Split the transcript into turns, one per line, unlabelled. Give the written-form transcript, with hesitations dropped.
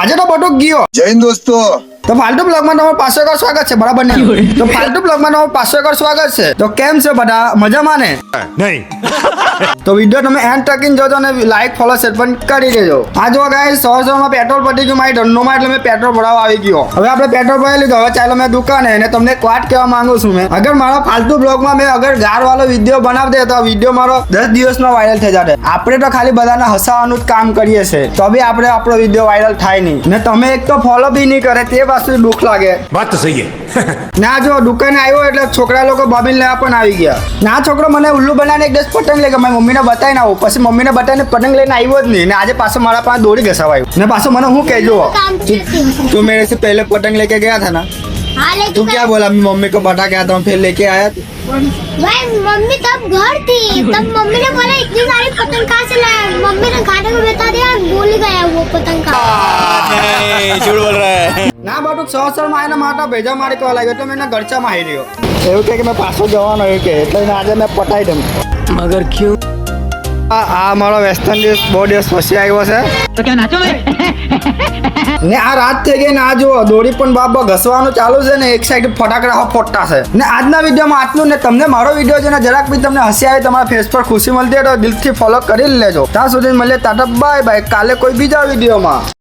આજે તો બટુક ગયો
જય હિન્દ દોસ્તો.
તો ફાલતુ બ્લોગમાં તમારું 500 સ્વાગત છે, બરાબર ને? તો ફાલતુ બ્લોગમાં તમારું 500 સ્વાગત છે. તો કેમ છે બધા, મજામાં ને?
નહીં.
તો વિડિયો તમે એન્ડ તકીને જોજો અને લાઈક ફોલો શેર પણ કરી દેજો. આ જો ગાઈસ 100 માં પેટ્રોલ પતી ગયું મારી ધંધોમાં, એટલે મેં પેટ્રોલ ભરાવા આવી ગયો. હવે આપણે પેટ્રોલ ભરાઈ લીધું, હવે ચાલો મેં દુકાને. અને તમને એક વાત કહેવા માંગુ છું, મેં અગર મારા ફાલતુ બ્લોગમાં મેં અગર ગાર વાળો વિડિયો બનાવી દે તો આ વિડિયો મારો 10 દિવસમાં વાયરલ થઈ જશે. આપણે તો ખાલી બધાને હસાવવાનું જ કામ કરીએ છીએ, તો બી આપણે આપણો વિડિયો વાયરલ થાય નહીં. ને તમે એક તો ફોલો બી નહીં કરે, તે વસ્તુ દુઃખ લાગે.
વાત તો સહી છે.
ના જો દુકાને આવ્યો એટલે છોકરા લોકો બોબીન લેવા પણ આવી ગયા. ના છોકરો મને ઉલ્લુ બનાવીને એક દસ પતંગ લઈ ગયો, મારી મમ્મીને બતાવીને આવું. પછી મમ્મીને બતાવીને પતંગ લઈને આવ્યો જ નહીં, ને આજે પાછો મારા પાસે દોરી ઘસાવાયું. ને પાછો મને હું કહેજો, તું मेरे से पहले पतंग लेके गया था ना?
हाँ लेकिन
तू क्या बोला? मम्मी को बता गया था, फिर लेके आया.
भाई मम्मी तब घर थी, तब मम्मी ने बोला इतनी सारी पतंग कहाँ से लाया? मम्मी ने खाने को बता दिया, भूल गया वो पतंग का.
झूठ बोल रहा है.
ના બટુક 100 માં એને માટા ભેજા મારી કરવા લાગ્યો, એટલે મેં એને ગરચામાં આવી રહ્યો. એવું કે મેં પાછો જવાનો એવું કે, એટલે એને આજે મેં પટાઈ દઉં.
मगर क्यों?
આ મારો વેસ્ટર્ન દિવસ બહુ દિવસ પછી આવ્યો છે.
तो क्या नाचो मैं?
ને આ રાત થઈ ગઈ ને આ જુઓ દોરી પણ બાબા ઘસવાનું ચાલુ છે ને એક સાઈડ ફટાકડા ફોટતા છે. ને આજના વિડીયોમાં આટલું. ને તમને મારો વિડીયો છે ને જરાક બી તમને હસી આવે, તમારા ફેસ પર ખુશી મળતી હોય તો દિલથી ફોલો કરી લેજો. ત્યાં સુધી મળીએ, ટાટા બાય બાય, કાલે કોઈ બીજા વિડીયોમાં.